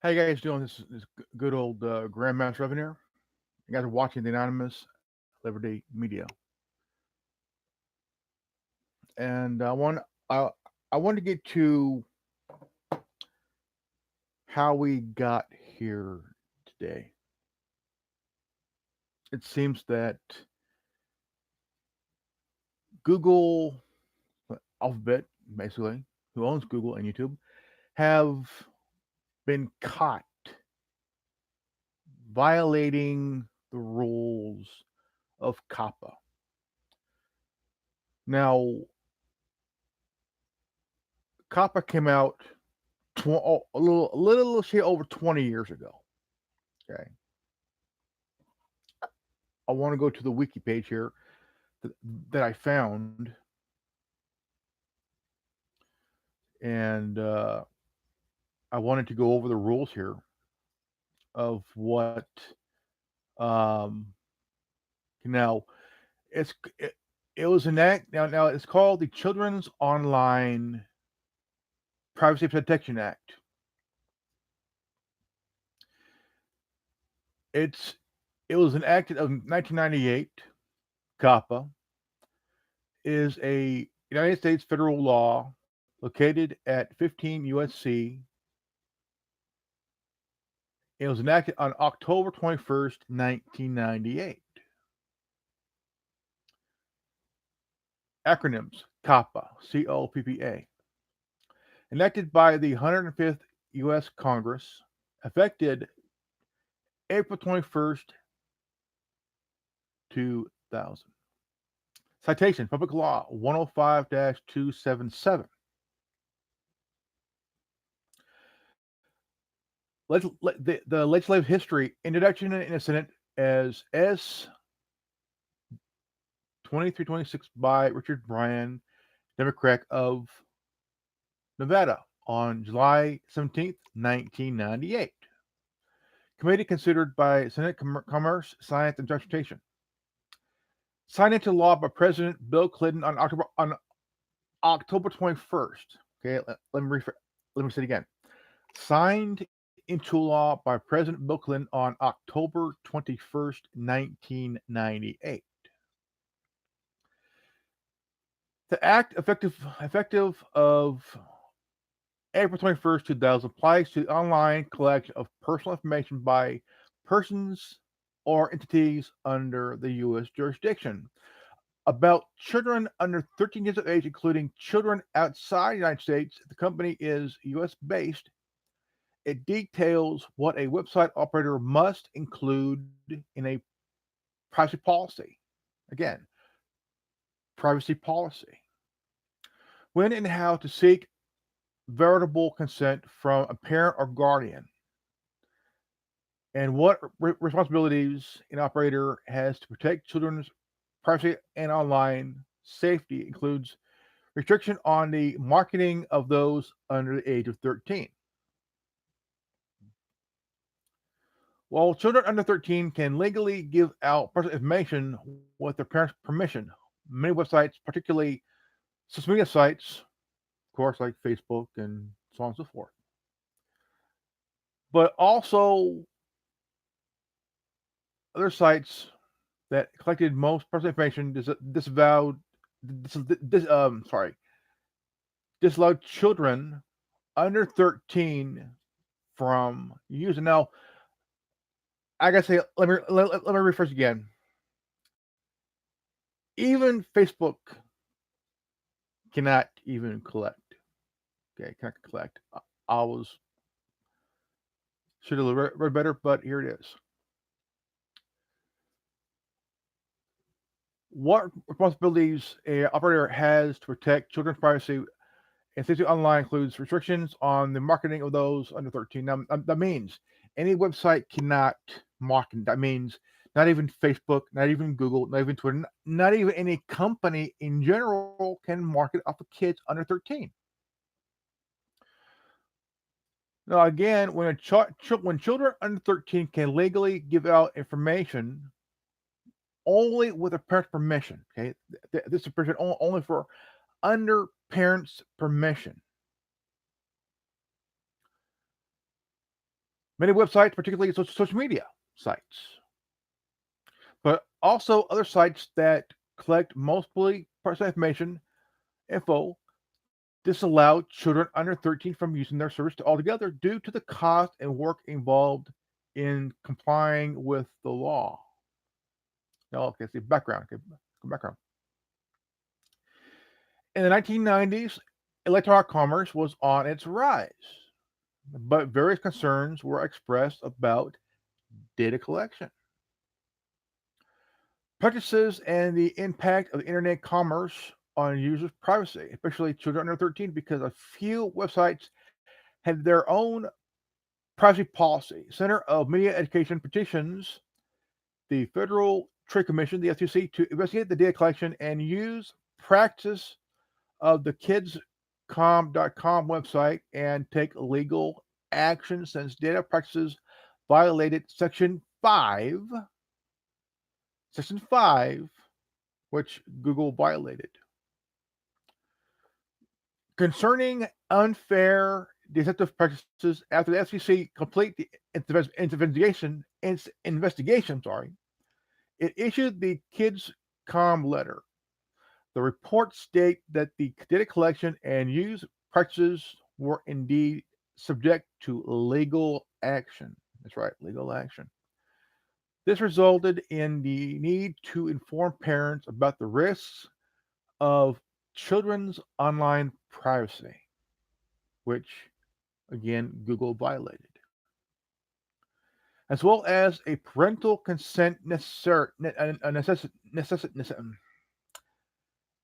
How you guys doing? This good old Grandmaster Revan here. You guys are watching the Anonymous Liberty Media, and I I want to get to how we got here today. It seems that Google, Alphabet, basically, who owns Google and YouTube, have been caught violating the rules of COPPA. Now, COPPA came out a little shit over 20 years ago. Okay, I want to go to the wiki page here that, that I found, and I wanted to go over the rules here of what. Um, now, it's it was an act. Now it's called the Children's Online Privacy Protection Act. It's it was enacted of 1998. COPPA is a United States federal law located at 15 USC. It was enacted on October 21st, 1998. Acronyms: COPPA, COPPA. Enacted by the 105th U.S. Congress, affected April 21st, 2000. Citation: Public Law 105-277. The legislative history: introduction in the Senate as S 2326 by Richard Bryan, Democrat of Nevada, on July 17th, 1998. Committee considered by Senate Commerce, Science, and Transportation. Signed into law by President Bill Clinton on October 21st. Okay, let me say it again. Signed into law by President Bill Clinton on October 21st, 1998. The act effective of April 21st, 2000 applies to the online collection of personal information by persons or entities under the U.S. jurisdiction about children under 13 years of age, including children outside the United States. The company is U.S. based. It details what a website operator must include in a privacy policy. Again, privacy policy. When and how to seek veritable consent from a parent or guardian, and what responsibilities an operator has to protect children's privacy and online safety includes restriction on the marketing of those under the age of 13. While children under 13 can legally give out personal information with their parents' permission, many websites, particularly social media sites, of course, like Facebook and so on and so forth, but also other sites that collected most personal information disavowed dis, dis, sorry disallowed children under 13 from using. Now, I gotta say, let me rephrase again. Even Facebook cannot even collect. Okay, cannot collect. I was should have read better, but here it is. What responsibilities a operator has to protect children's privacy and safety online includes restrictions on the marketing of those under 13. Now, that means any website cannot market. That means not even Facebook, not even Google, not even Twitter, not even any company in general can market off of kids under 13. Now, again, when children under 13 can legally give out information only with a parent's permission, okay, this is permission only for under parents' permission. Many websites, particularly social media sites, but also other sites that collect mostly personal information, info, disallow children under 13 from using their service altogether due to the cost and work involved in complying with the law. Now, okay, see background. Okay, background. In the 1990s, electronic commerce was on its rise, but various concerns were expressed about data collection, purchases, and the impact of internet commerce on users' privacy, especially children under 13, because a few websites had their own privacy policy. Center of Media Education petitions the Federal Trade Commission, the FTC, to investigate the data collection and use practice of the kidscom.com website and take legal action since data practices violated Section 5, which Google violated. Concerning unfair deceptive practices, after the FCC complete the investigation, it issued the KidsCom letter. The reports state that the data collection and use practices were indeed subject to legal action. That's right, legal action. This resulted in the need to inform parents about the risks of children's online privacy, which again Google violated, as well as a parental consent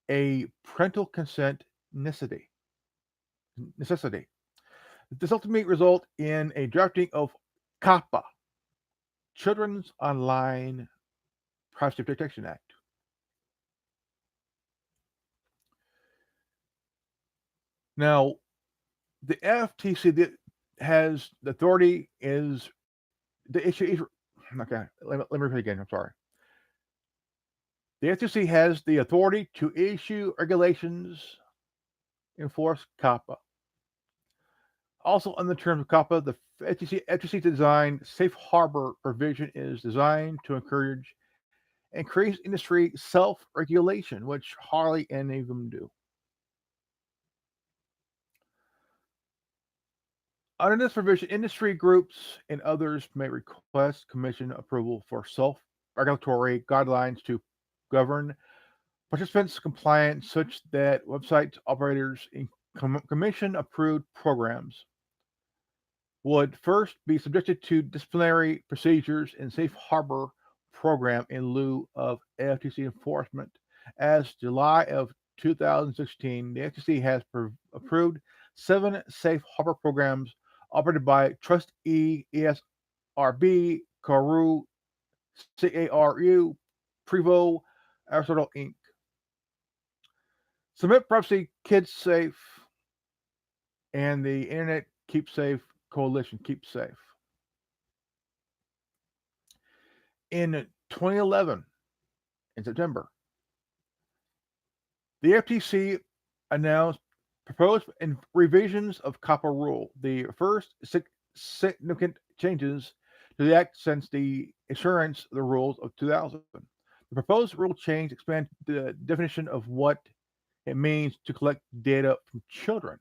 a parental consent necessity. This ultimately result in a drafting of COPPA, Children's Online Privacy Protection Act. Now, the FTC has the authority is the issue. Okay, let me repeat again. I'm sorry. The FTC has the authority to issue regulations, enforce COPPA. Also, on the terms of COPPA, the FTC designed safe harbor provision is designed to encourage increase industry self-regulation, which hardly any of them do. Under this provision, industry groups and others may request commission approval for self-regulatory guidelines to govern participants' compliance such that website operators in commission-approved programs would first be subjected to disciplinary procedures in safe harbor program in lieu of FTC enforcement. As July of 2016, the FTC has approved 7 safe harbor programs operated by Trust ESRB, Caru, CARU, Prevo, Aristotle Inc. Submit Privacy Kids Safe and the Internet Keep Safe Coalition Keep Safe. In 2011, in September, the FTC announced proposed revisions of COPPA rule, the first significant changes to the act since the issuance of the rules of 2000. The proposed rule change expands the definition of what it means to collect data from children.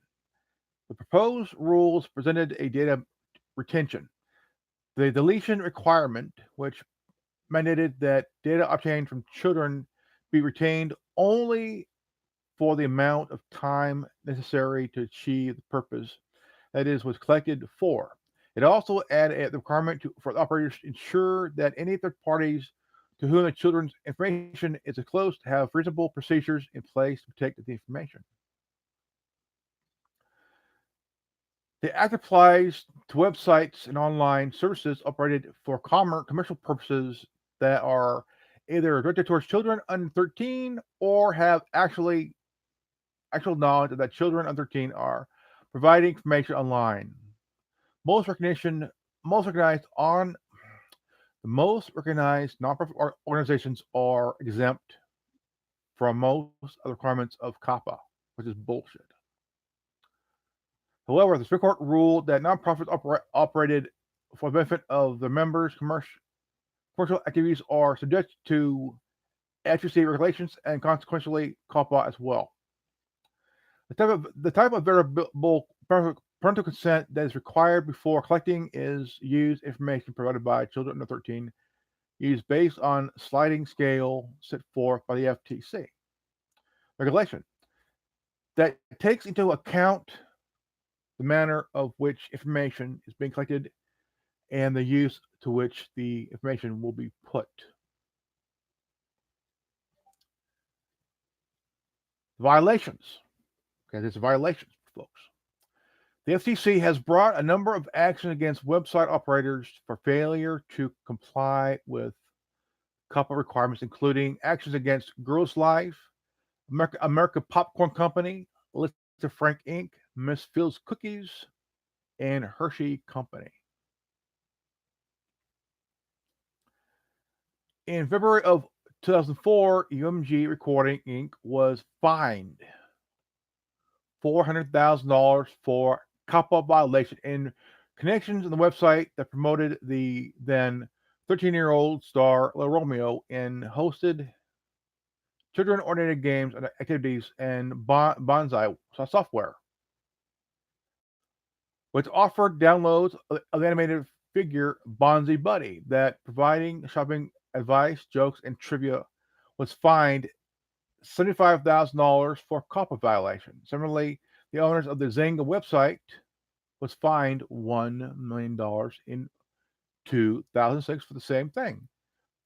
The proposed rules presented a data retention. The deletion requirement, which mandated that data obtained from children be retained only for the amount of time necessary to achieve the purpose that is was collected for. It also added the requirement for the operators to ensure that any third parties to whom the children's information is disclosed have reasonable procedures in place to protect the information. The act applies to websites and online services operated for commercial purposes that are either directed towards children under 13 or have actual knowledge that children under 13 are providing information online. Most recognized nonprofit organizations are exempt from most of the requirements of COPPA, which is bullshit. However, the Supreme Court ruled that nonprofits operated for the benefit of the members. Commercial activities are subject to FCC regulations and consequently COPPA as well. The type of variable parental consent that is required before collecting is used information provided by children under 13, used based on sliding scale set forth by the FTC regulation that takes into account the manner of which information is being collected and the use to which the information will be put. Violations. Okay, there's violations, folks. The FCC has brought a number of actions against website operators for failure to comply with COPPA requirements, including actions against Girls Life, America Popcorn Company, Lista Frank Inc., Miss Fields Cookies, and Hershey Company. In February of 2004, UMG Recording Inc. was fined $400,000 for COPPA violation in connections in the website that promoted the then 13-year-old star La Romeo and hosted children-oriented games and activities and bonsai software, which offered downloads of the animated figure Bonzi Buddy that providing shopping advice, jokes, and trivia was fined $75,000 for COPPA violation. Similarly, the owners of the Zynga website was fined $1 million in 2006 for the same thing.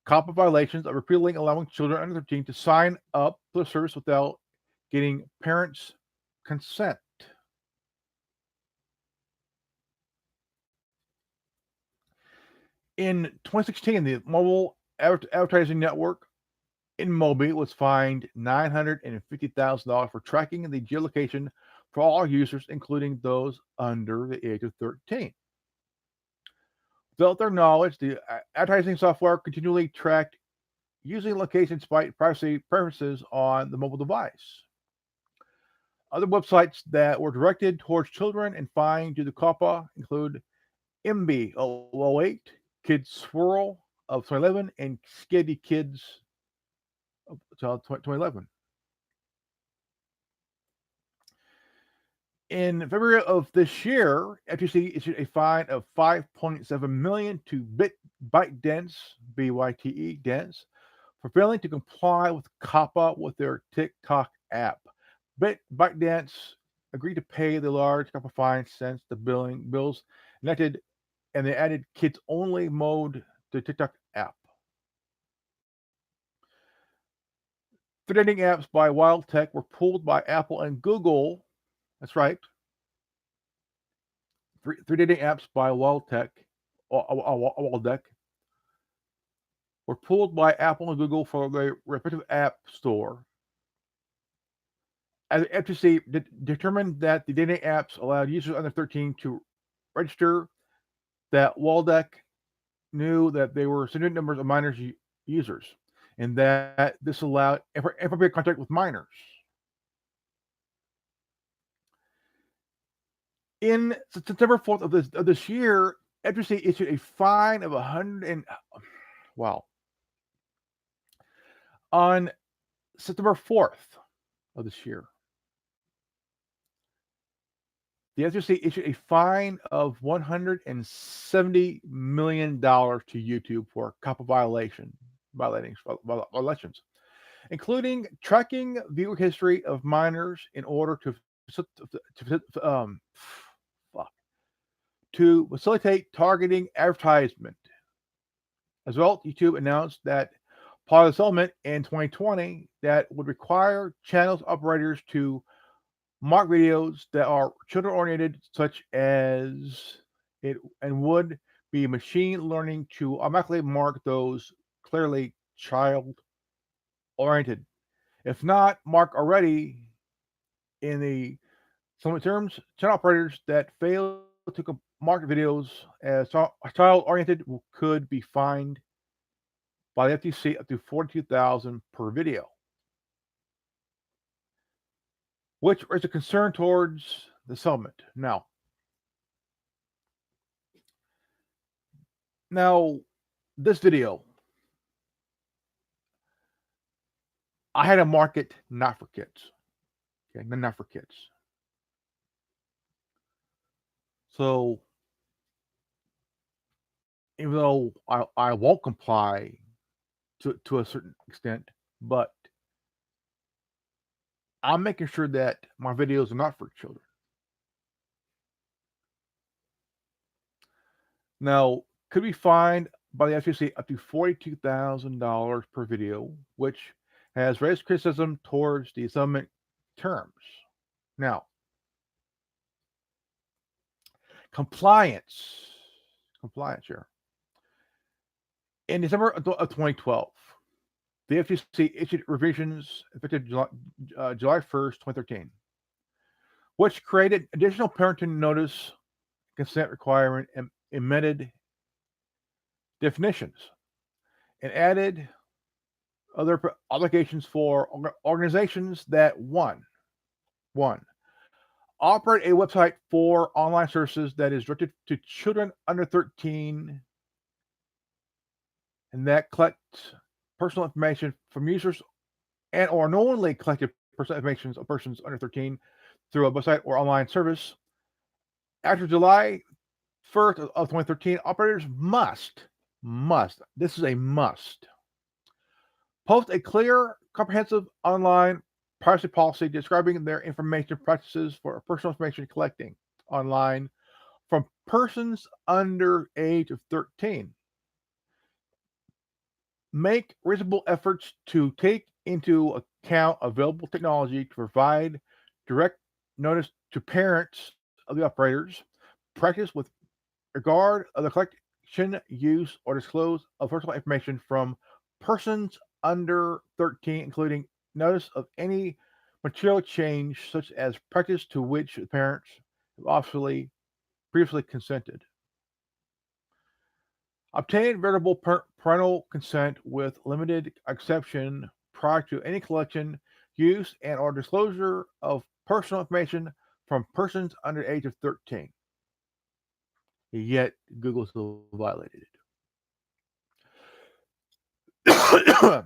COPPA violations are repeatedly allowing children under 13 to sign up for the service without getting parents' consent. In 2016, the mobile advertising network InMobi was fined $950,000 for tracking the geolocation for all users, including those under the age of 13. Without their knowledge, the advertising software continually tracked using location despite privacy preferences on the mobile device. Other websites that were directed towards children and fined due to COPPA include MB008, Kids Swirl of 2011, and Skiddy Kids of 2011. In February of this year, FTC issued a fine of $5.7 million to ByteDance, B-Y-T-E, Dance, for failing to comply with COPPA with their TikTok app. ByteDance agreed to pay the large COPPA fine since the bills enacted, and they added kids-only mode to TikTok app. The dating apps by WildTech were pulled by Apple and Google. That's right. Three dating apps by WildTech were pulled by Apple and Google for their respective app store. As the FTC determined that the dating apps allowed users under 13 to register, that WildTech knew that they were significant numbers of minors users, and that this allowed inappropriate contact with minors. In September 4th of this year, FTC issued a fine of wow. On September 4th of this year, the FTC issued a fine of $170 million to YouTube for COPPA violations, including tracking viewer history of minors in order to facilitate targeting advertisement. As well, YouTube announced that part of the settlement in 2020 that would require channels operators to mark videos that are children-oriented, such as it, and would be machine learning to automatically mark those clearly child-oriented. If not marked already in the settlement terms, channel operators that fail to mark videos as child-oriented could be fined by the FTC up to $42,000 per video, which is a concern towards the settlement. Now, Now, this video, I had a market not for kids. Okay, not for kids. So even though I won't comply to a certain extent, but I'm making sure that my videos are not for children. Now, could be fined by the FCC up to $42,000 per video, which has raised criticism towards the settlement terms. Now, compliance, compliance here. In December of 2012, the FCC issued revisions effective July 1st, 2013, which created additional parenting notice consent requirement and amended definitions and added other obligations for organizations that one operate a website for online services that is directed to children under 13 and that collects personal information from users and or knowingly collected personal information of persons under 13 through a website or online service. After July 1st of 2013, operators must, this is a must, post a clear, comprehensive online privacy policy describing their information practices for personal information collecting online from persons under age of 13. Make reasonable efforts to take into account available technology to provide direct notice to parents of the operators. Practice with regard of the collection, use, or disclose of personal information from persons under 13, including notice of any material change, such as practice to which the parents have obviously previously consented. Obtain veritable parental consent with limited exception prior to any collection, use, and or disclosure of personal information from persons under the age of 13. Yet Google still violated it.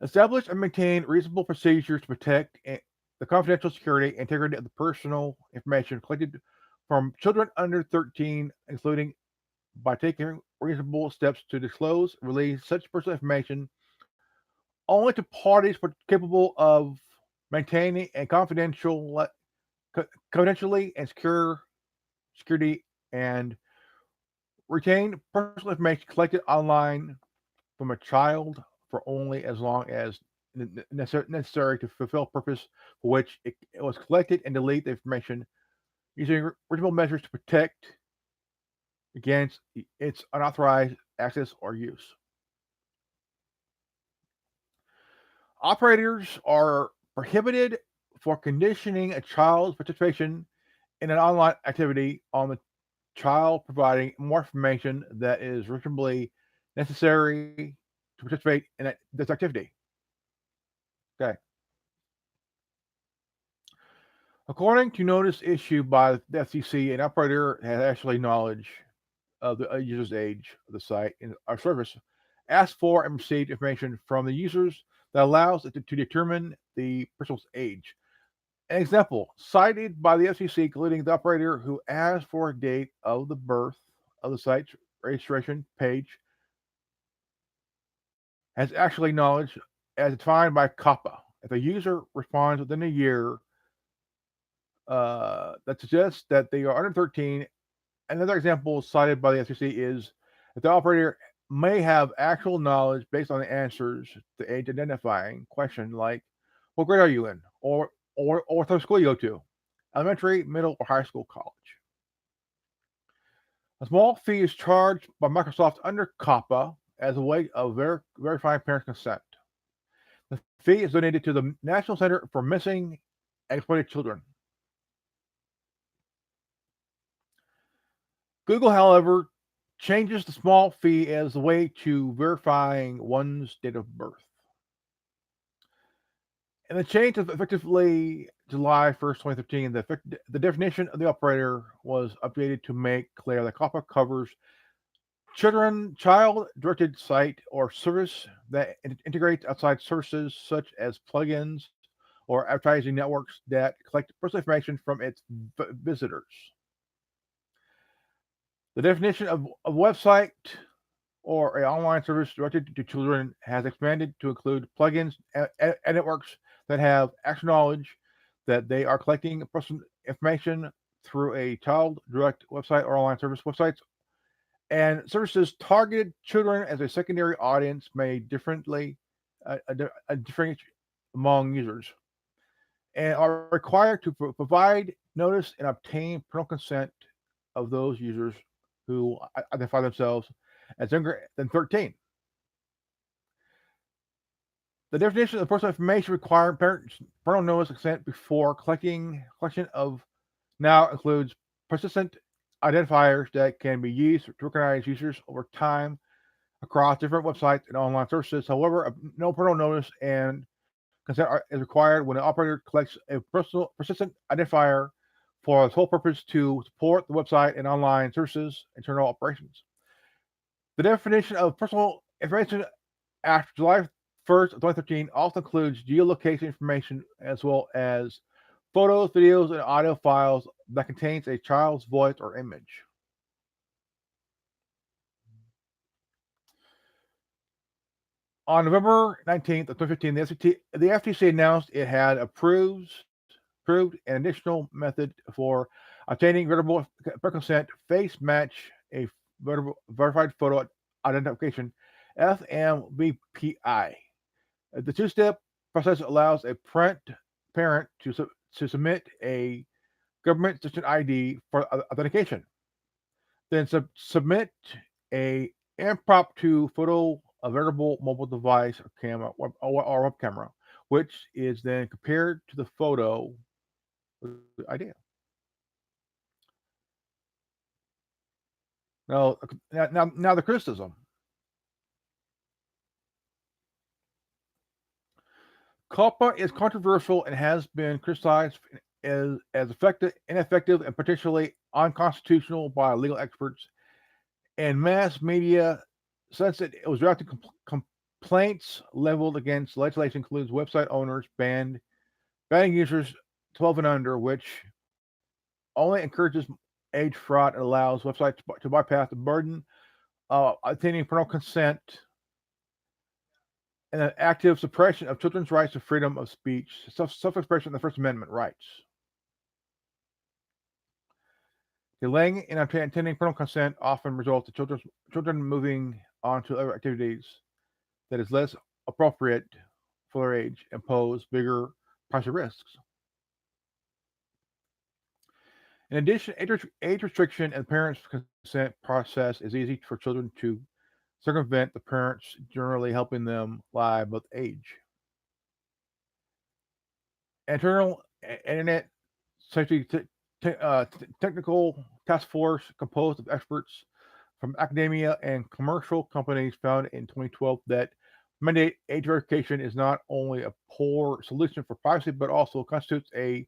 Establish and maintain reasonable procedures to protect the confidential security and integrity of the personal information collected from children under 13, including by taking reasonable steps to disclose, release such personal information only to parties capable of maintaining a confidentially and security and retain personal information collected online from a child for only as long as necessary to fulfill purpose for which it was collected and delete the information using reasonable measures to protect against its unauthorized access or use. Operators are prohibited for conditioning a child's participation in an online activity on the child providing more information that is reasonably necessary to participate in this activity. Okay. According to notice issued by the FCC, an operator has actually knowledge of the user's age of the site and our service, asked for and received information from the users that allows it to determine the person's age. An example cited by the FCC, including the operator who asked for a date of the birth of the site's registration page, has actually knowledge as defined by COPPA. If a user responds within a year that suggests that they are under 13. Another example cited by the FCC is that the operator may have actual knowledge based on the answers to the age identifying question like, what grade are you in? Or what type of school you go to? Elementary, middle, or high school, college. A small fee is charged by Microsoft under COPPA as a way of verifying parent consent. The fee is donated to the National Center for Missing and Exploited Children. Google, however, changes the small fee as a way to verifying one's date of birth. And the change of effectively July 1st, 2013, the definition of the operator was updated to make clear that COPPA covers child-directed site or service that integrates outside services such as plugins or advertising networks that collect personal information from its visitors. The definition of a website or an online service directed to children has expanded to include plugins and networks that have actual knowledge that they are collecting personal information through a child direct website or online service websites and services targeted children as a secondary audience may differently differentiate among users and are required to provide notice and obtain parental consent of those users who identify themselves as younger than 13. The definition of personal information requiring parental notice consent before collection of now includes persistent identifiers that can be used to recognize users over time across different websites and online services. However, no parental notice and consent is required when the operator collects a personal persistent identifier for the sole purpose to support the website and online services internal operations. The definition of personal information after July 1st, 2013 also includes geolocation information as well as photos, videos, and audio files that contains a child's voice or image. On November 19th, 2015, the FTC announced it had approved an additional method for obtaining veritable consent face match a verified photo identification FMVPI. The two-step process allows a parent to submit a government assistant ID for authentication, then submit a impromptu photo of veritable mobile device or camera or web camera, which is then compared to the photo with the ID. Now the criticism. COPPA is controversial and has been criticized as ineffective, and potentially unconstitutional by legal experts and mass media since it was drafted. Complaints leveled against legislation includes website owners banning users 12 and under, which only encourages age fraud and allows websites to bypass the burden of obtaining parental consent and an active suppression of children's rights to freedom of speech, self-expression, and the First Amendment rights. Delaying in obtaining parental consent often results in children moving on to other activities that is less appropriate for their age and pose bigger privacy risks. In addition, age restriction and parents' consent process is easy for children to circumvent the parents, generally helping them lie about age. Internal Internet Safety Technical Task Force, composed of experts from academia and commercial companies, found in 2012 that mandate age verification is not only a poor solution for privacy, but also constitutes a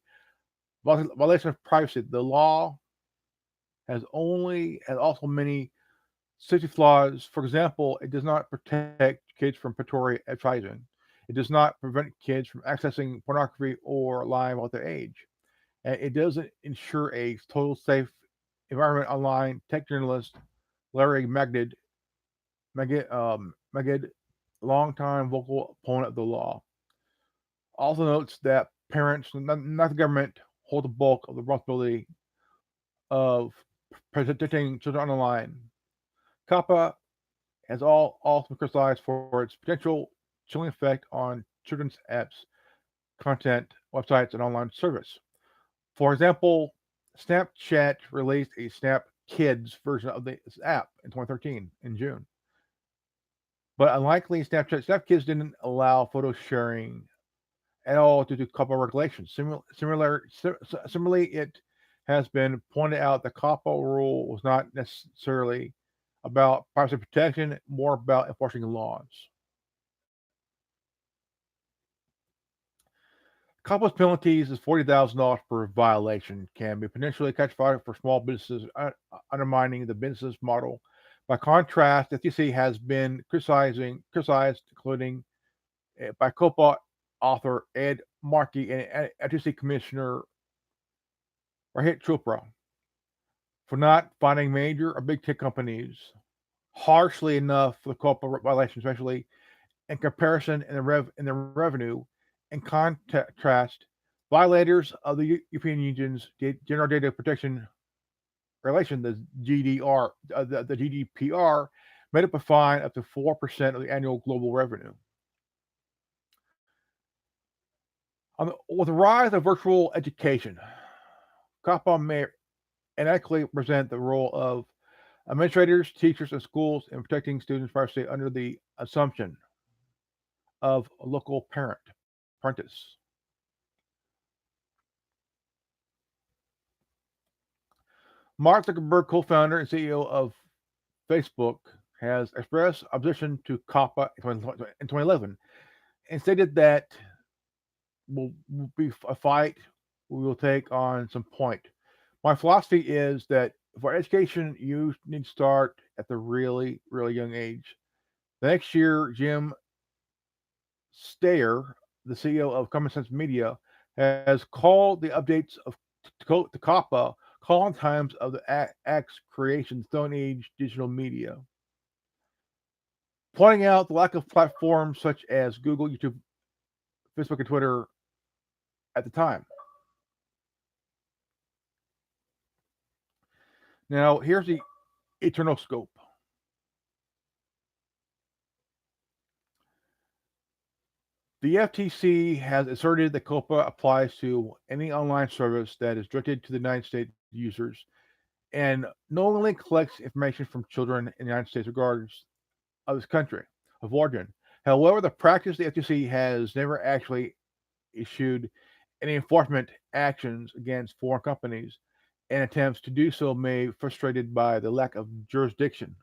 violation of privacy. The law has also many safety flaws. For example, it does not protect kids from predatory advertising. It does not prevent kids from accessing pornography or lying about their age. And it doesn't ensure a total safe environment online. Tech journalist Larry Magid, longtime vocal opponent of the law, also notes that parents, not the government, hold the bulk of the responsibility of protecting children online. COPPA has also been criticized for its potential chilling effect on children's apps, content, websites, and online service. For example, Snapchat released a Snap Kids version of this app in 2013 in June. But unlikely, Snap Kids didn't allow photo sharing at all due to COPPA regulations. Similarly, it has been pointed out the COPPA rule was not necessarily about privacy protection, more about enforcing laws. Couples penalties is $40,000 per violation, can be potentially catch fire for small businesses, undermining the business model. By contrast, the FTC has been criticized, including by COPA author Ed Markey and FTC Commissioner Rohit Chopra for not finding major or big tech companies harshly enough for the COPA violation, especially in comparison in the revenue. In contrast, violators of the European Union's General Data Protection Regulation, the GDR, the GDPR, made up a fine up to 4% of the annual global revenue. With the rise of virtual education, COPPA may inadequately represent the role of administrators, teachers, and schools in protecting students' privacy under the assumption of a local apprentice. Mark Zuckerberg, co-founder and CEO of Facebook, has expressed opposition to COPPA in 2011 and stated that will be a fight we will take on some point. My philosophy is that for education, you need to start at the really, really young age. The next year, Jim Steyer, the CEO of Common Sense Media, has called the updates of to COPPA calling times of the Act's creation Stone Age digital media, pointing out the lack of platforms such as Google, YouTube, Facebook, and Twitter at the time. Now, here's the eternal scope. The FTC has asserted that COPPA applies to any online service that is directed to the United States users and knowingly collects information from children in the United States regardless of its country of origin. However, the practice the FTC has never actually issued any enforcement actions against foreign companies, and attempts to do so may be frustrated by the lack of jurisdiction.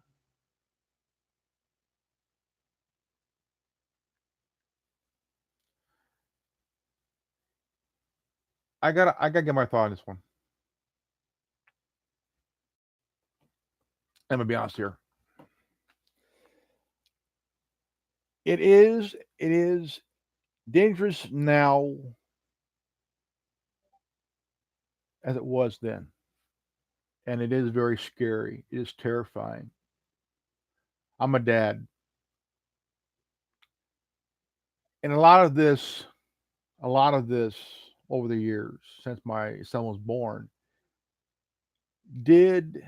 I gotta get my thought on this one. I'm gonna be honest here. It is dangerous now as it was then, and it is very scary. It is terrifying. I'm a dad, and a lot of this over the years since my son was born did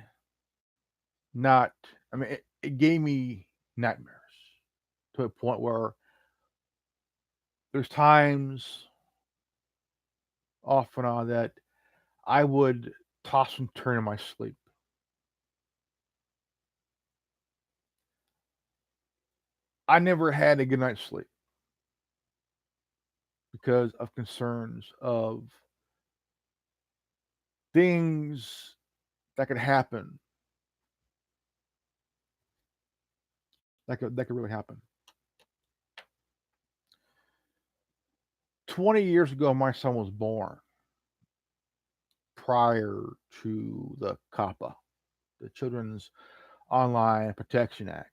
not. I mean, it gave me nightmares to a point where there's times off and on that I would toss and turn in my sleep. I never had a good night's sleep because of concerns of things that could happen, that could really happen. 20 years ago, my son was born prior to the COPPA, the Children's Online Protection Act,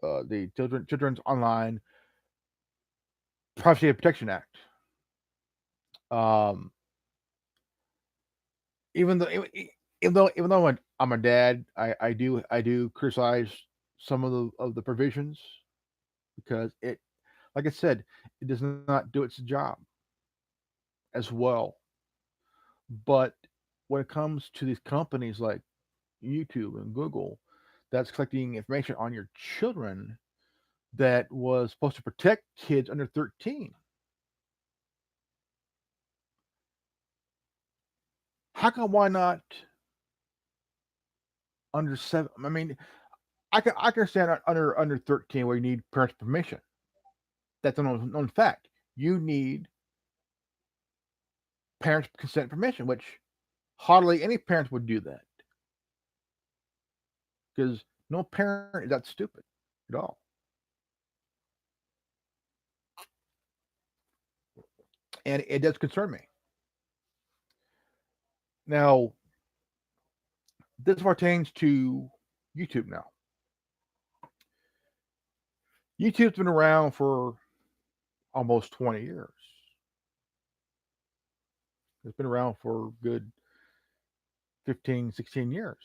the Children's Online Privacy and Protection Act. Um, even though even though I'm a dad, I do criticize some of the provisions because it, like I said, it does not do its job as well. But when it comes to these companies like YouTube and Google, that's collecting information on your children that was supposed to protect kids under 13. How come why not under 7? I mean, I can understand under 13 where you need parents' permission. That's a known fact. You need parents' consent permission, which hardly any parents would do that because no parent is that stupid at all. and it does concern me. Now, this pertains to YouTube now. YouTube's been around for almost 20 years. It's been around for good 15, 16 years.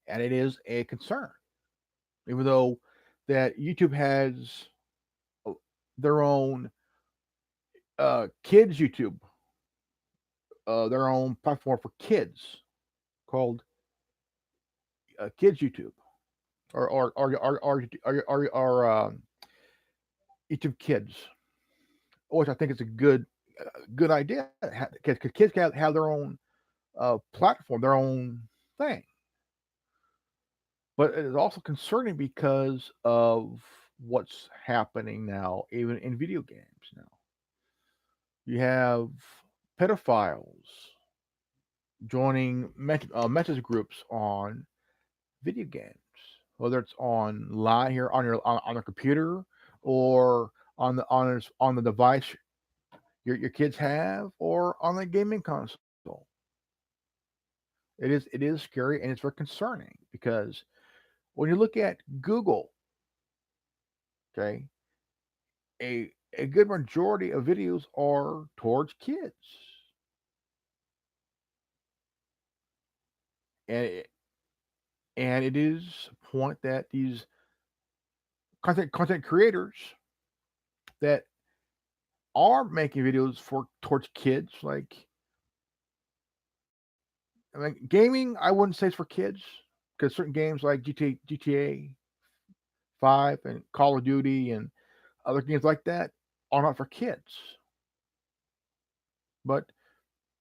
And it is a concern, even though that YouTube has uh, their own kids YouTube, their own platform for kids called Kids YouTube or YouTube Kids, which I think is a good idea because kids can have their own platform, their own thing. But it is also concerning because of what's happening now, even in video games. Now you have pedophiles joining message groups on video games, whether it's online here on your computer or on the device your kids have or on the gaming console. It is scary and it's very concerning because when you look at Google, okay, a good majority of videos are towards kids, and it is a point that these content creators that are making videos for towards kids, like I mean, gaming, I wouldn't say it's for kids because certain games like GTA 5 and Call of Duty and other games like that are not for kids, but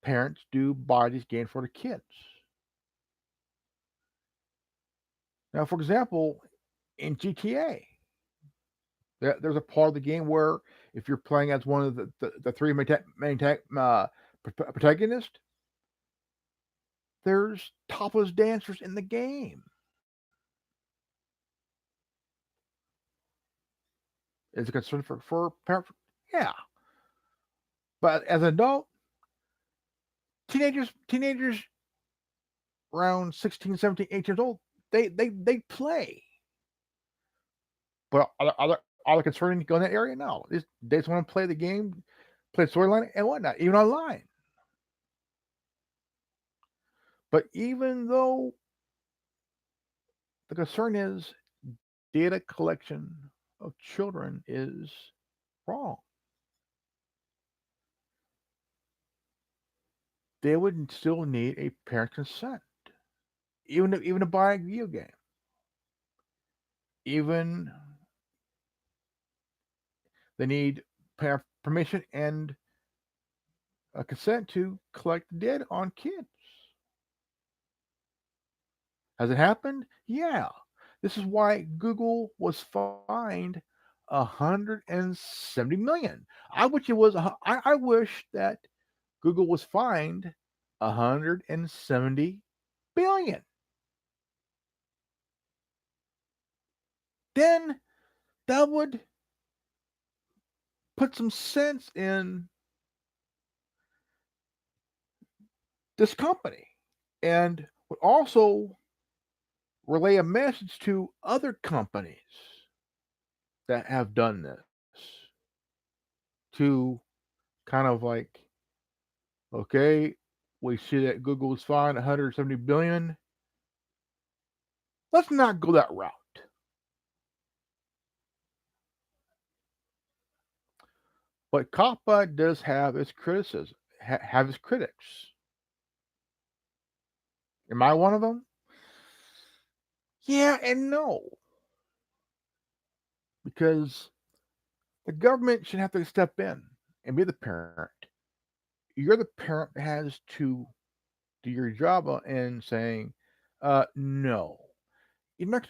parents do buy these games for the kids. Now, for example, in GTA, there's a part of the game where if you're playing as one of the three protagonists, there's topless dancers in the game. Is a concern for parents? Yeah, but as an adult, teenagers around 16, 17, 18 years old, they play. But are they concerning to go in that area? No, they just want to play the game, play storyline and whatnot, even online. But even though the concern is data collection of children is wrong, they would still need a parent consent, even to buy a video game, even they need permission and a consent to collect data on kids. Has it happened? Yeah. This is why Google was fined 170 million. I wish it was. I wish that Google was fined 170 billion. Then that would put some sense in this company and would also relay a message to other companies that have done this to kind of like, okay, we see that Google is fined 170 billion. Let's not go that route. But COPPA does have its criticism, have its critics. Am I one of them? Yeah and no, because the government should have to step in and be the parent. You're the parent that has to do your job in saying, no, you're not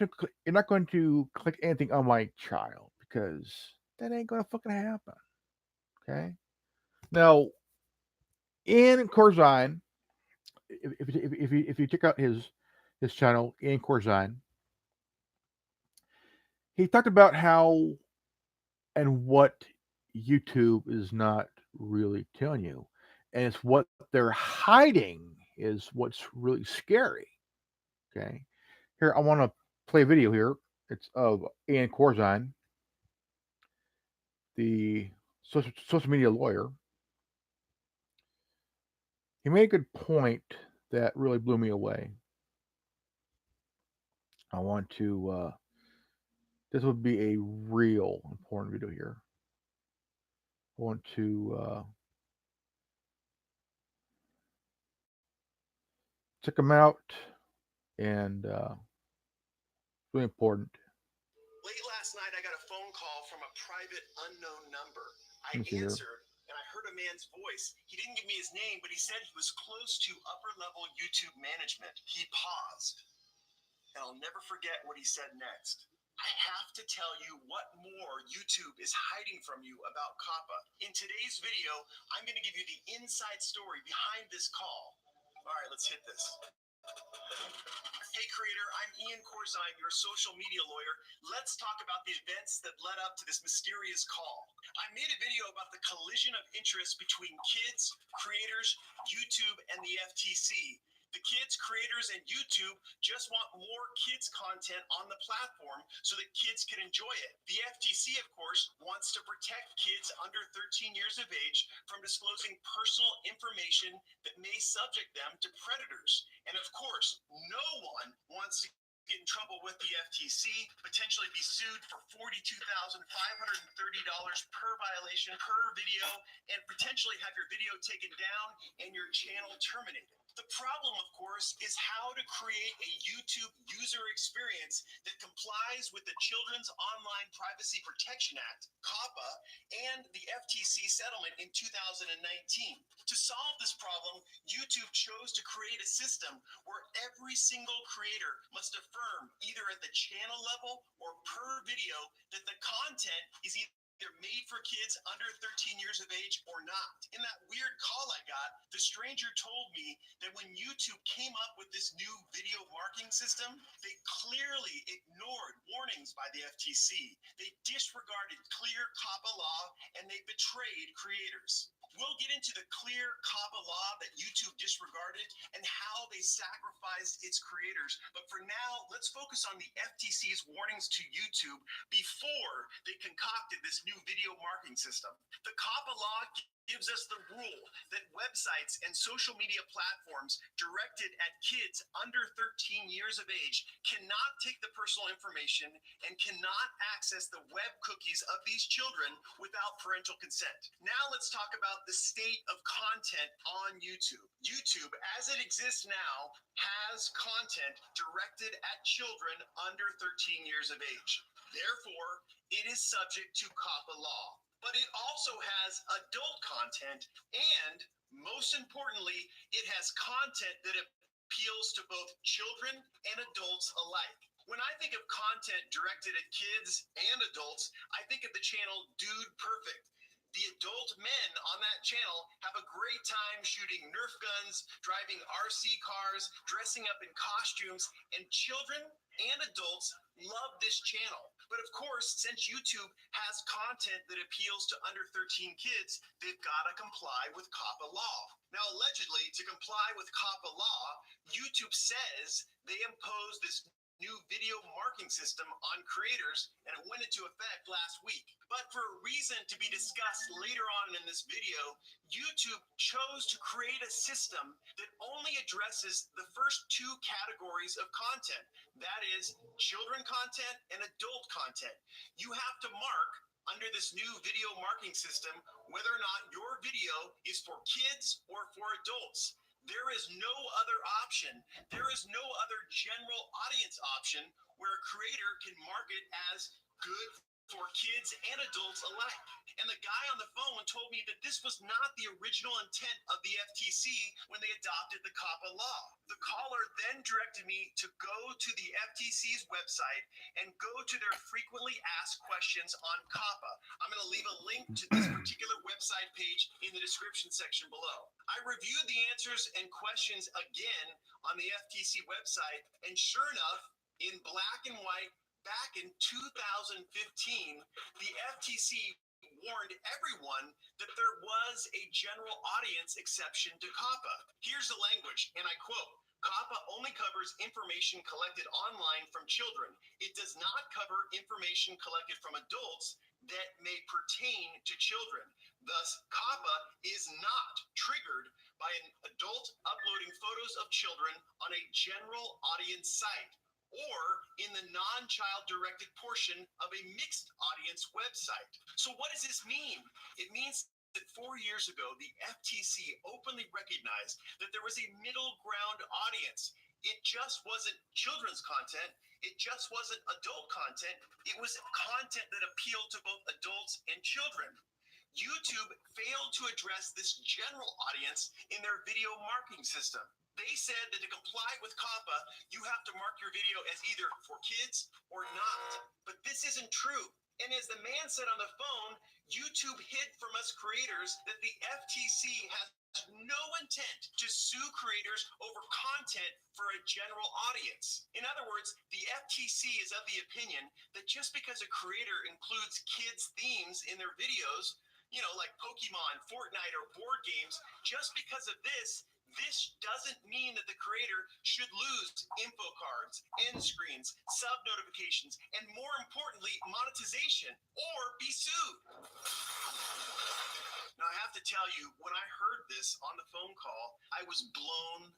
going to click anything on my child because that ain't gonna fucking happen. Okay. Now, in Corzine, if you check out his channel in Corzine, he talked about how and what YouTube is not really telling you. And it's what they're hiding is what's really scary. Okay. Here, I want to play a video here. It's of Ian Corzine, the social media lawyer. He made a good point that really blew me away. I want to, this would be a real important video here. I want to check them out, and really important. Late last night, I got a phone call from a private unknown number. I Let me see here. answered, and I heard a man's voice. He didn't give me his name, but he said he was close to upper level YouTube management. He paused, and I'll never forget what he said next. I have to tell you what more YouTube is hiding from you about COPPA. In today's video, I'm going to give you the inside story behind this call. All right, let's hit this. Hey, creator, I'm Ian Corzine, your social media lawyer. Let's talk about the events that led up to this mysterious call. I made a video about the collision of interest between kids, creators, YouTube, and the FTC. The kids, creators, and YouTube just want more kids content on the platform so that kids can enjoy it. The FTC, of course, wants to protect kids under 13 years of age from disclosing personal information that may subject them to predators. And of course, no one wants to get in trouble with the FTC, potentially be sued for $42,530 per violation per video, and potentially have your video taken down and your channel terminated. The problem, of course, is how to create a YouTube user experience that complies with the Children's Online Privacy Protection Act, COPPA, and the FTC settlement in 2019. To solve this problem, YouTube chose to create a system where every single creator must affirm, either at the channel level or per video, that the content is either made for kids under 13 years of age or not. In that weird call I got, the stranger told me that when YouTube came up with this new video marking system, they clearly ignored warnings by the FTC. They disregarded clear COPPA law and they betrayed creators. We'll get into the clear COPPA law that YouTube disregarded and how they sacrificed its creators. But for now, let's focus on the FTC's warnings to YouTube before they concocted this new video marking system. The COPPA law gives us the rule that websites and social media platforms directed at kids under 13 years of age cannot take the personal information and cannot access the web cookies of these children without parental consent. Now let's talk about the state of content on YouTube. YouTube, as it exists now, has content directed at children under 13 years of age. Therefore, it is subject to COPPA law. But it also has adult content, and most importantly, it has content that appeals to both children and adults alike. When I think of content directed at kids and adults, I think of the channel Dude Perfect. The adult men on that channel have a great time shooting Nerf guns, driving RC cars, dressing up in costumes, and children and adults love this channel. But of course, since YouTube has content that appeals to under 13 kids, they've got to comply with COPPA law. Now, allegedly, to comply with COPPA law, YouTube says they imposed this new video marking system on creators, and it went into effect last week. But for a reason to be discussed later on in this video, YouTube chose to create a system that only addresses the first two categories of content. That is children content and adult content. You have to mark under this new video marking system whether or not your video is for kids or for adults. There is no other option. There is no other general audience option where a creator can market as good for kids and adults alike. And the guy on the phone told me that this was not the original intent of the FTC when they adopted the COPPA law. The caller then directed me to go to the FTC's website and go to their frequently asked questions on COPPA. I'm going to leave a link to this particular website page in the description section below. I reviewed the answers and questions again on the FTC website, and sure enough, in black and white, Back in 2015, the FTC warned everyone that there was a general audience exception to COPPA. Here's the language, and I quote, COPPA only covers information collected online from children. It does not cover information collected from adults that may pertain to children. Thus, COPPA is not triggered by an adult uploading photos of children on a general audience site or in the non-child directed portion of a mixed audience website. So what does this mean? It means that 4 years ago, the FTC openly recognized that there was a middle ground audience. It just wasn't children's content. It just wasn't adult content. It was content that appealed to both adults and children. YouTube failed to address this general audience in their video marketing system. They said that to comply with COPPA, you have to mark your video as either for kids or not. But this isn't true. And as the man said on the phone, YouTube hid from us creators that the FTC has no intent to sue creators over content for a general audience. In other words, the FTC is of the opinion that just because a creator includes kids' themes in their videos, like Pokemon, Fortnite, or board games, just because of this doesn't mean that the creator should lose info cards, end screens, sub notifications, and more importantly, monetization, or be sued. Now, I have to tell you, when I heard this on the phone call, I was blown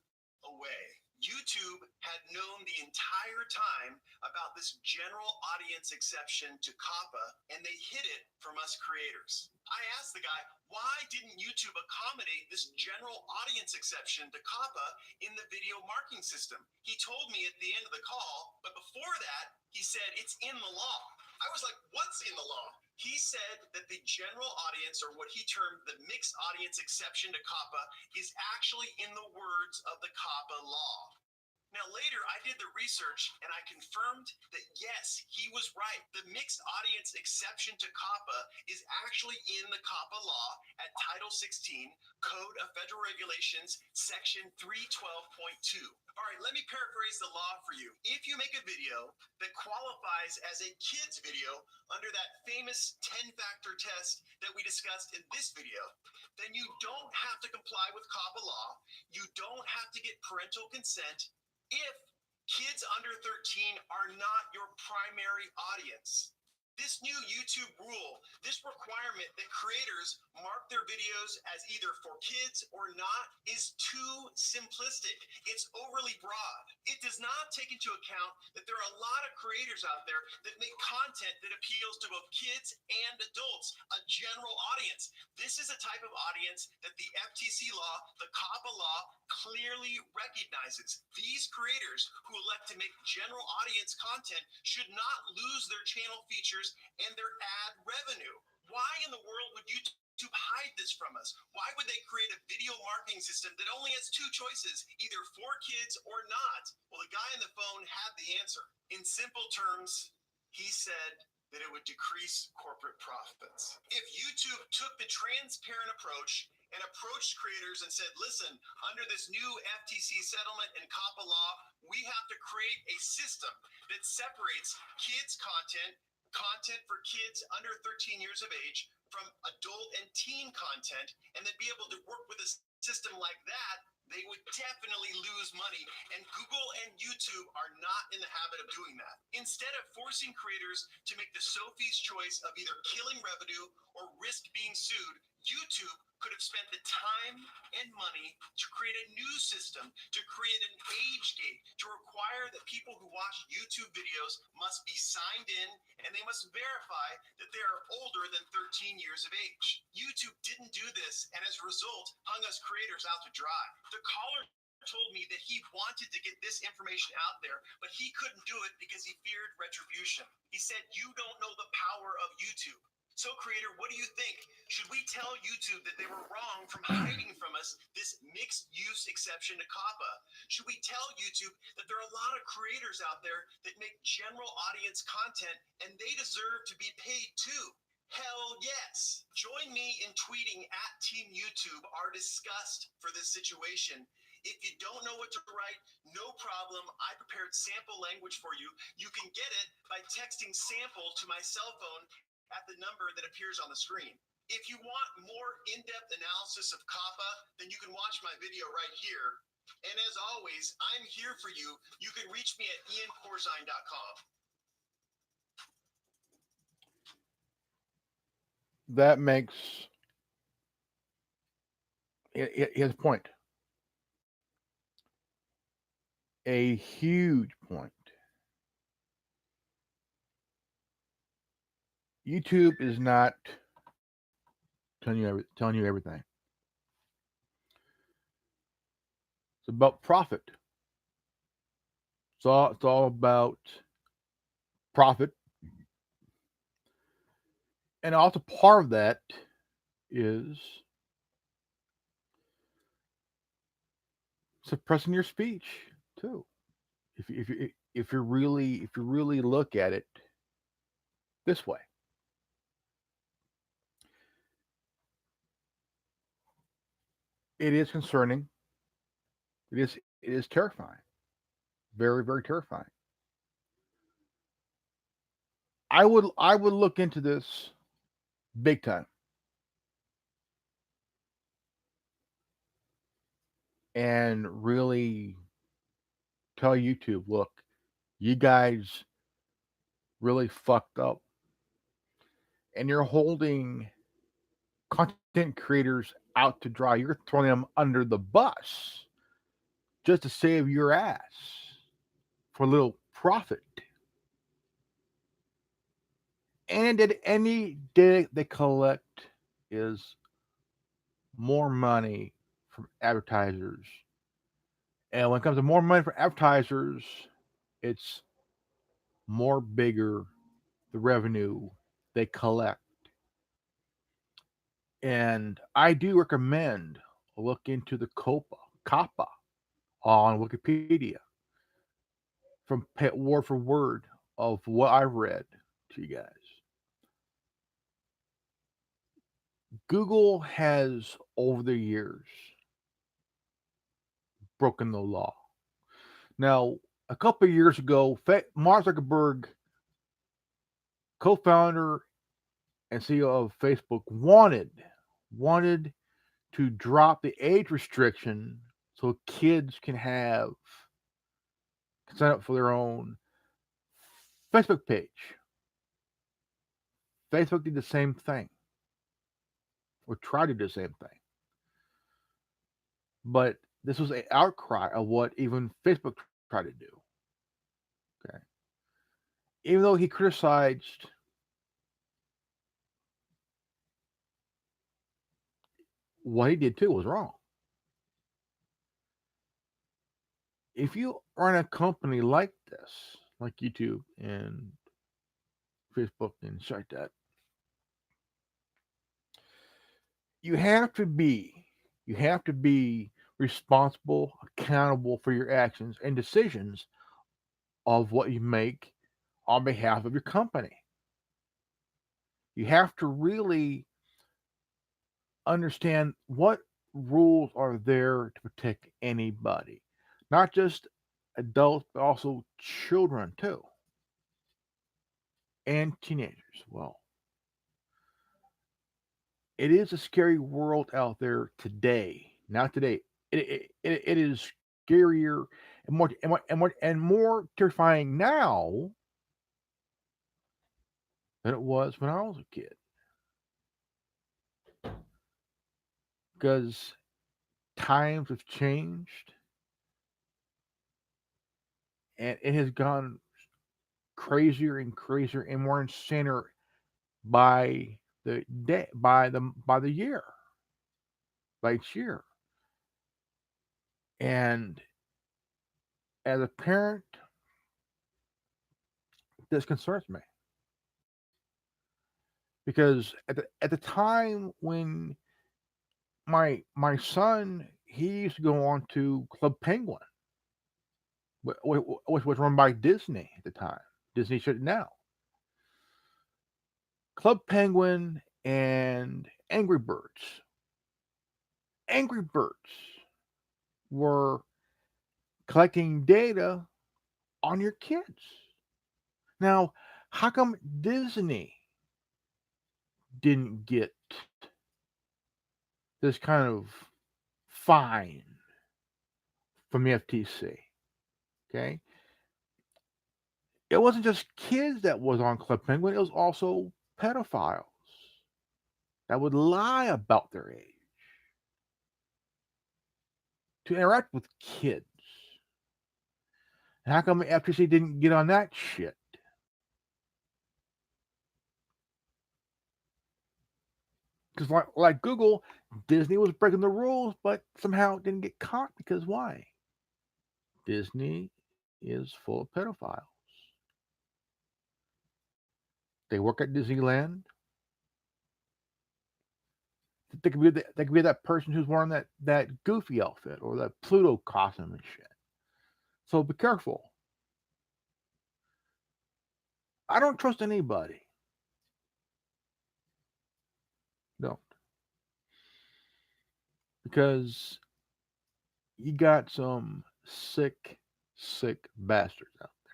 away. YouTube had known the entire time about this general audience exception to COPPA, and they hid it from us creators. I asked the guy, why didn't YouTube accommodate this general audience exception to COPPA in the video marketing system? He told me at the end of the call, but before that, he said it's in the law. I was like, what's in the law? He said that the general audience, or what he termed the mixed audience exception to COPPA, is actually in the words of the COPPA law. Now, later, I did the research and I confirmed that yes, he was right. The mixed audience exception to COPPA is actually in the COPPA law at Title 16, Code of Federal Regulations, Section 312.2. All right, let me paraphrase the law for you. If you make a video that qualifies as a kid's video under that famous 10-factor test that we discussed in this video, then you don't have to comply with COPPA law. You don't have to get parental consent if kids under 13 are not your primary audience. This new YouTube rule, this requirement that creators mark their videos as either for kids or not, is too simplistic. It's overly broad. It does not take into account that there are a lot of creators out there that make content that appeals to both kids and adults, a general audience. This is a type of audience that the FTC law, the COPPA law, clearly recognizes. These creators who elect to make general audience content should not lose their channel features and their ad revenue. Why in the world would YouTube hide this from us? Why would they create a video marketing system that only has two choices, either for kids or not? Well, the guy on the phone had the answer. In simple terms, he said that it would decrease corporate profits. If YouTube took the transparent approach and approached creators and said, listen, under this new FTC settlement and COPPA law, we have to create a system that separates kids' content for kids under 13 years of age from adult and teen content, and then be able to work with a system like that, they would definitely lose money, and Google and YouTube are not in the habit of doing that. Instead of forcing creators to make the Sophie's choice of either killing revenue or risk being sued, YouTube could have spent the time and money to create a new system, to create an age gate, to require that people who watch YouTube videos must be signed in and they must verify that they are older than 13 years of age. YouTube didn't do this, and as a result, hung us creators out to dry. The caller told me that he wanted to get this information out there, but he couldn't do it because he feared retribution. He said, you don't know the power of YouTube. So, creator, what do you think? Should we tell YouTube that they were wrong from hiding from us this mixed use exception to COPPA? Should we tell YouTube that there are a lot of creators out there that make general audience content and they deserve to be paid too? Hell yes. Join me in tweeting at Team YouTube our disgust for this situation. If you don't know what to write, no problem. I prepared sample language for you. You can get it by texting sample to my cell phone at the number that appears on the screen. If you want more in-depth analysis of kappa, then you can watch my video right here. And as always, I'm here for you. You can reach me at iancorzine.com. That makes his point. A huge point. YouTube is not telling you everything. It's about profit. It's all about profit, and also part of that is suppressing your speech too. If you really look at it this way, it is concerning. It is terrifying. Very, very terrifying. I would look into this big time and really tell YouTube, look, you guys really fucked up, and you're holding content creators out to dry. You're throwing them under the bus just to save your ass for a little profit. And at any day they collect is more money from advertisers. And when it comes to more money from advertisers, it's more bigger the revenue they collect. And I do recommend look into the COPPA on Wikipedia from word for word of what I read to you guys. Google has over the years broken the law. Now, a couple of years ago, Mark Zuckerberg, co-founder and CEO of Facebook, wanted to drop the age restriction so kids can sign up for their own Facebook page. Facebook did the same thing, or tried to do the same thing. But this was an outcry of what even Facebook tried to do. Okay. Even though he criticized what he did too was wrong. If you run a company like this, like YouTube and Facebook and shit like that, you have to be you have to be responsible, accountable for your actions and decisions of what you make on behalf of your company. You have to really understand what rules are there to protect anybody, not just adults, but also children too, and teenagers. Well, it is a scary world out there today. Not today. It is scarier and more terrifying now than it was when I was a kid. Because times have changed and it has gone crazier and crazier and more insaner by the day, by the year, by each year. And as a parent, this concerns me because at the time when my son he used to go on to Club Penguin, which was run by Disney at the time. Disney shut it now. Club Penguin and Angry Birds. Angry Birds. were collecting data on your kids. Now, how come Disney didn't get this kind of fine from the FTC? Okay. It wasn't just kids that was on Club Penguin, it was also pedophiles that would lie about their age to interact with kids. And how come the FTC didn't get on that shit? Because like Google, Disney was breaking the rules, but somehow didn't get caught because why? Disney is full of pedophiles. They work at Disneyland. They could be that person who's wearing that goofy outfit or that Pluto costume and shit. So be careful. I don't trust anybody. Don't, because you got some sick, sick bastards out there.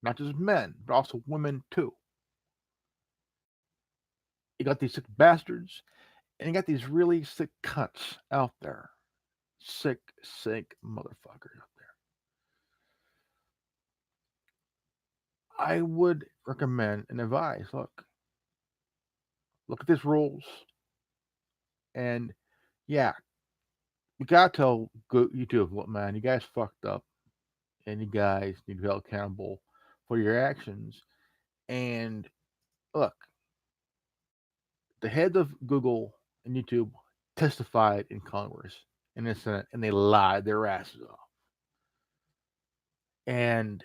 Not just men, but also women too. You got these sick bastards, and you got these really sick cunts out there. Sick, sick motherfuckers out there. I would recommend and advise, look at these rules, and yeah, you gotta tell YouTube, look, man, you guys fucked up, and you guys need to be held accountable for your actions. And look, the heads of Google and YouTube testified in Congress and in the Senate, and they lied their asses off. And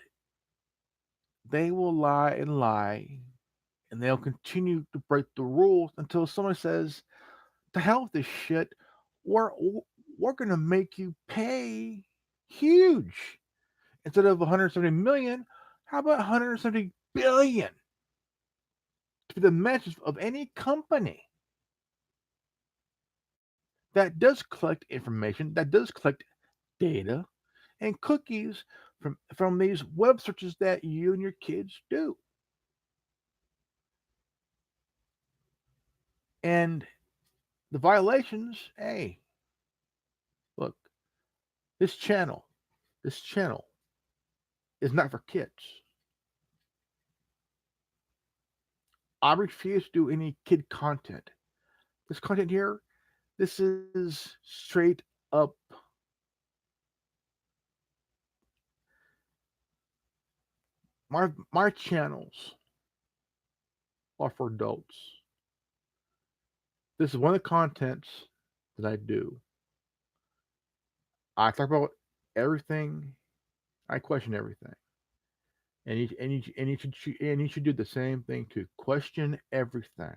they will lie, and they'll continue to break the rules until someone says, "To hell with this shit. We're we're gonna make you pay huge instead of 170 million. How about 170 billion to be the message of any company that does collect information, that does collect data and cookies from these web searches that you and your kids do." And the violations, hey, look, this channel, this channel is not for kids. I refuse to do any kid content. This content here, this is straight up my channels are for adults. This is one of the contents that I do. I talk about everything. I question everything, and you should do the same thing too. Question everything,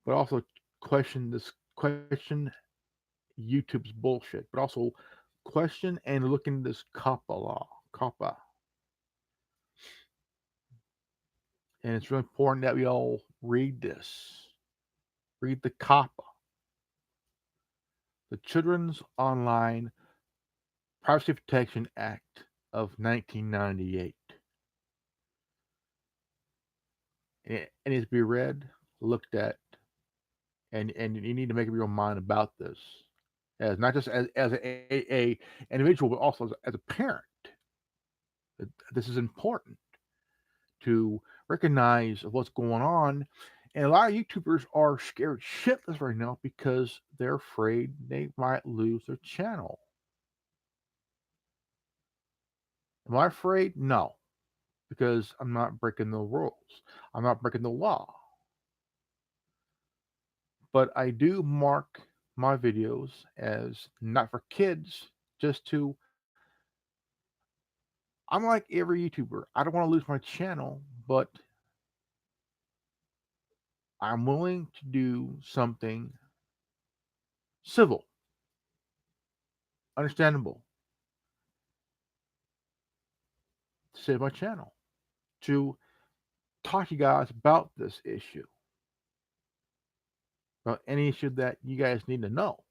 but also question YouTube's bullshit, but also question and look into this COPPA law, COPPA, and it's really important that we all read this. Read the COPPA, the Children's Online Privacy Protection Act of 1998. And it needs to be read, looked at, and you need to make up your own mind about this, as not just as a individual, but also as a parent. This is important to recognize what's going on. And a lot of YouTubers are scared shitless right now because they're afraid they might lose their channel. Am I afraid? No, because I'm not breaking the rules. I'm not breaking the law. But I do mark my videos as not for kids, just to, I'm like every YouTuber. I don't want to lose my channel, but I'm willing to do something civil, understandable, to save my channel, to talk to you guys about this issue, about any issue that you guys need to know.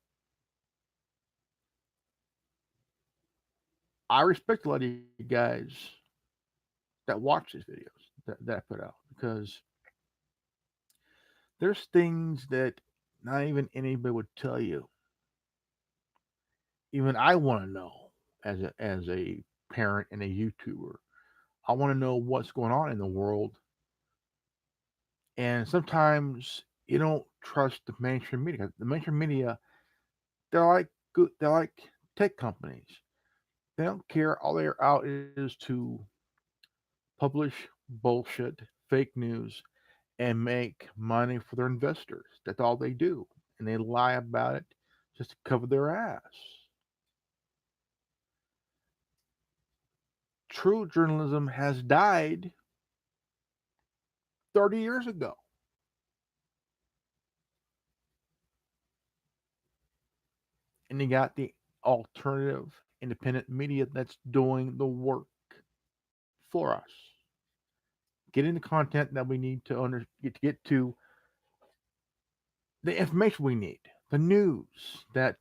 I respect a lot of you guys that watch these videos that I put out because there's things that not even anybody would tell you. Even I want to know as a parent and a YouTuber. I want to know what's going on in the world. And sometimes you don't trust the mainstream media. The mainstream media, they're like good. They're like tech companies. They don't care. All they're out is to publish bullshit, fake news, and make money for their investors. That's all they do. And they lie about it just to cover their ass. True journalism has died 30 years ago. And you got the alternative, independent media that's doing the work for us. Getting the content that we need to get to the information we need, the news that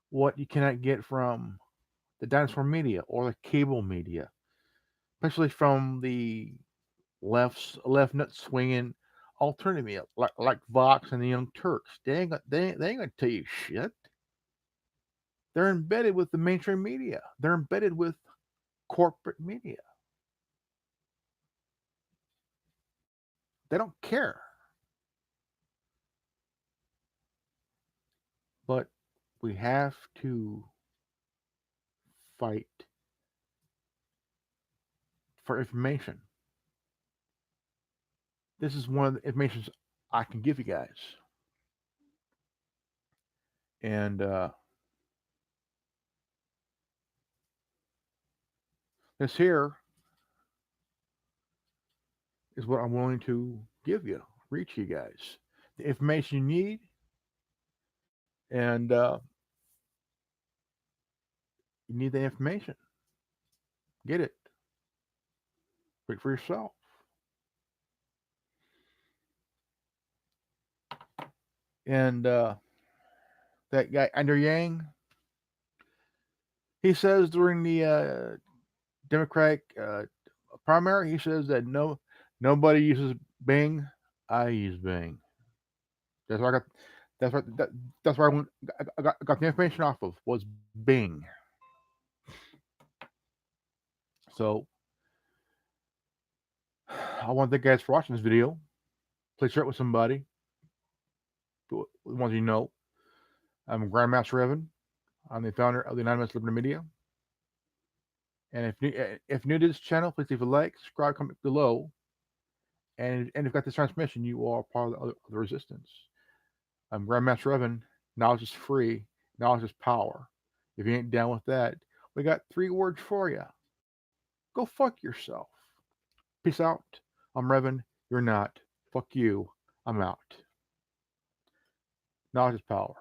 what you cannot get from the dinosaur media or the cable media, especially from the left nut swinging alternative media like Vox and the Young Turks. They ain't gonna tell you shit. They're embedded with the mainstream media. They're embedded with corporate media. They don't care. But we have to fight for information. This is one of the informations I can give you guys. And this here is what I'm willing to give you, reach you guys. The information you need, and you need the information. Get it. Wait for yourself. And that guy, Andrew Yang, he says during the Democratic primary, he says that nobody uses Bing. I use Bing. That's where I got. That's where that's where I got the information off of was Bing. So I want to thank you guys for watching this video. Please share it with somebody, the ones you know. I'm Grandmaster Evan. I'm the founder of the Anonymous Liberty Media. And if new to this channel, please leave a like, subscribe, comment below. And if you've got this transmission, you are part of the resistance. I'm Grandmaster Evan. Knowledge is free. Knowledge is power. If you ain't down with that, we got 3 words for you. Go fuck yourself. Peace out. I'm Revan. You're not. Fuck you. I'm out. Knowledge is power.